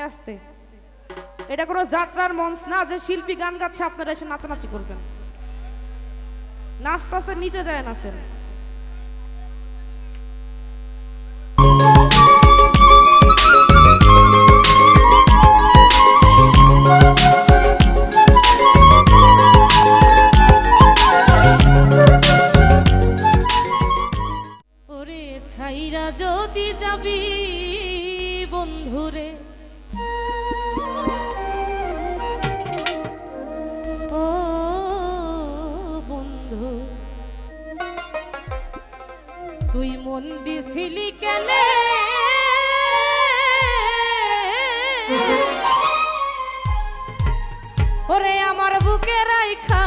আস্তে, এটা কোনো যাত্রার মঞ্চ না যে শিল্পী গান গাচ্ছে আপনারা এসে নাচানাচি করবেন। নাচতে আস্তে নিচে যায় নাচেন। ওরে ছাইরা যদি যাবি বন্ধুরে, ও বন্ধু তুই মন দিছিলি কেনে, ওরে আমার বুকে রাইখা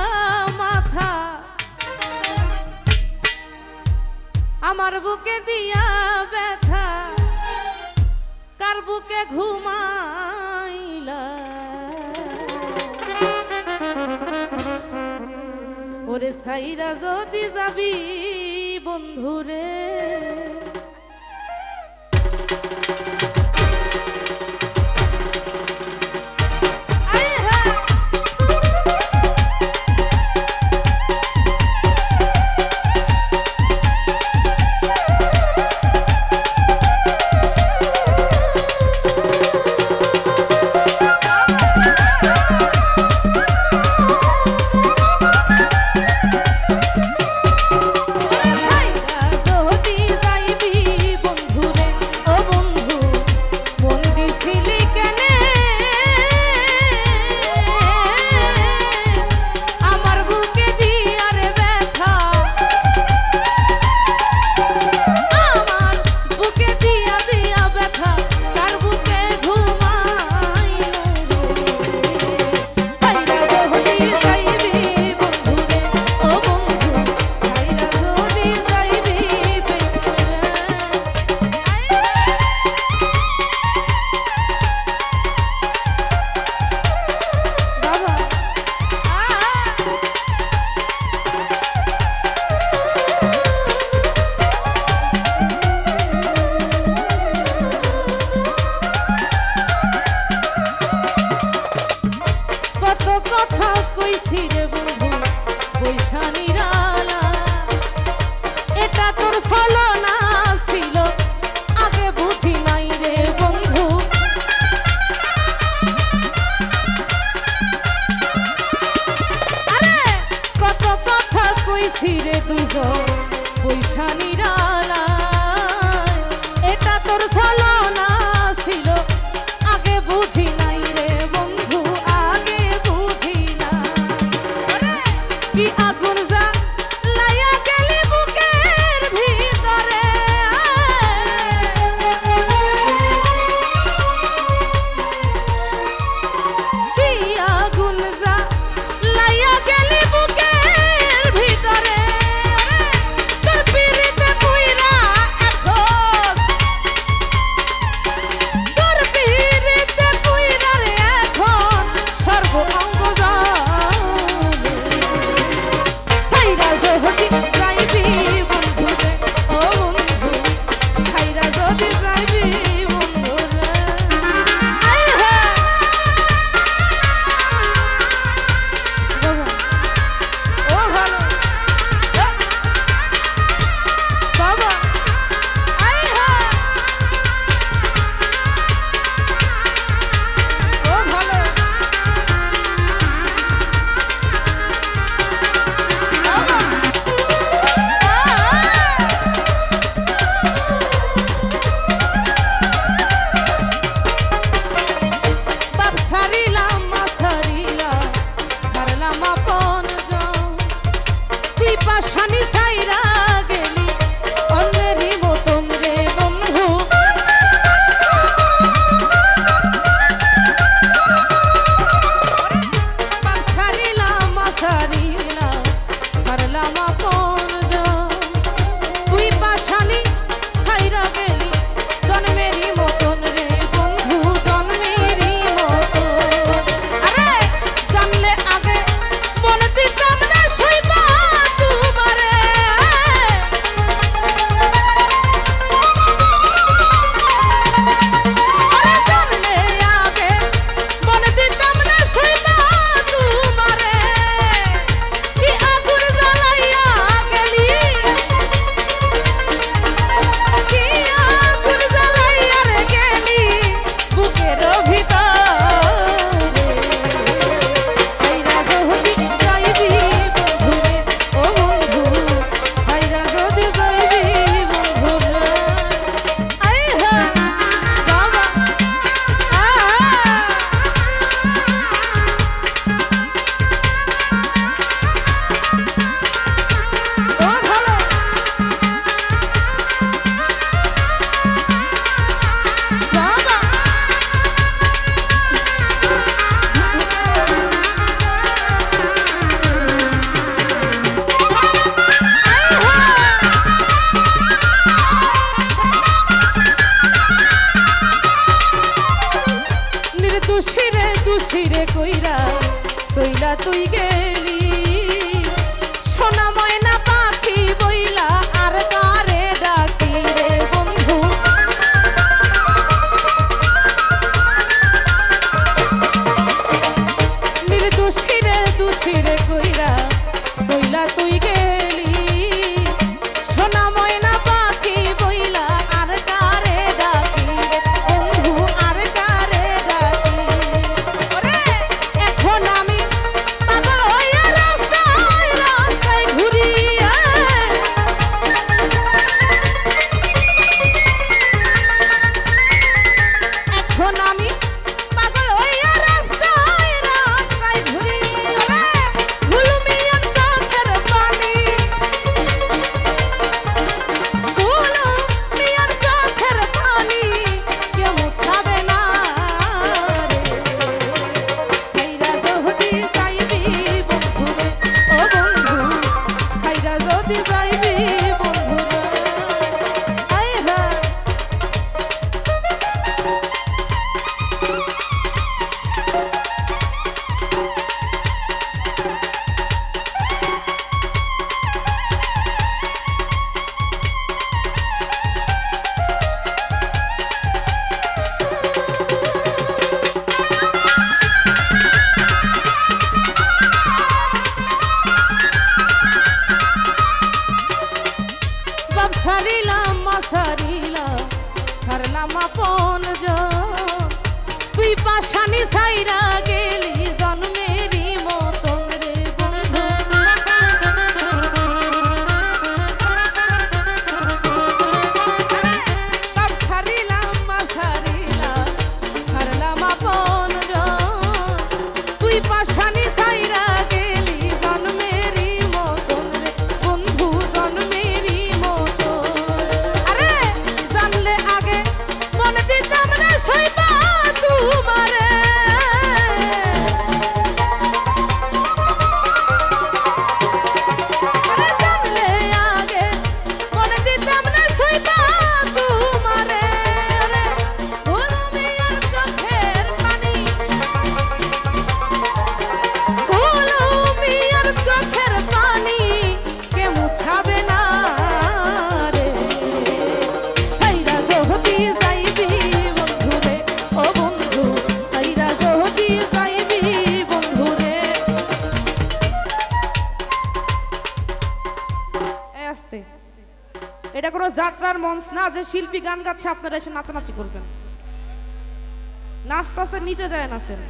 মাথা, আমার বুকে দিয়া ব্যথা, কার বুকে ঘুমাইলা, ওরে সাইরা যদি যাবি বন্ধুরে। যদি দোষীরে দোষীরে কইরা সইলা তুই গেলি সোনা ময়না পাখি বইলা আর কারে ডাকি রে বন্ধু নির্দোষীরে দোষীরে কইরা সইলা তুই গেলি সোনা ময়না পাখি বইলা আর কারে ডাকি রে বন্ধু আর কারে ডাকি ওরে এখন আমি পাগল হইয়া রাস্তায় রাস্তায় ঘুরি এখন আমি পাগল হইয়া রাস্তায় রাস্তায় ঘুরি ওরে হুলুমিয়ার চোখের পানি হুলুমিয়ার চোখের পানি কেউ মুছাবে না রে সাইরা যদি যাইবি বন্ধু রে ও বন্ধু সাইরা যদি যাইবি বন্ধু রে আয় হা বাপ সারিলাম মা সারিলাম সারলাম আপন জন তুই পাশানি সাইরা গেলি জন্মেরই মতন রে বন্ধু বাপ সারিলাম মা সারিলাম সারলাম আপন জন তুই পাশানি সাইরা গেলি জন্মেরই মতন রে বন্ধু জন্মেরই মতন আরে জানলে আগে মনে দিতাম না সইবা তোমারে আরে জানলে আগে মনে দিতাম না সইবা তোমারে আরে হুলুমিয়ার চোখের পানি হুলুমিয়ার চোখের পানি কে মুছাবে না রে সাইরা যদি যাইবি বন্ধু রে ও বন্ধু সাইরা যদি যাইবি বন্ধু রে এই আস্তে এটা কোনো যাত্রার মঞ্চ না যে শিল্পী গান গাচ্ছে আপনারা এসে নাচানাচি করবেন নাচতে নিচে যায় নাচেন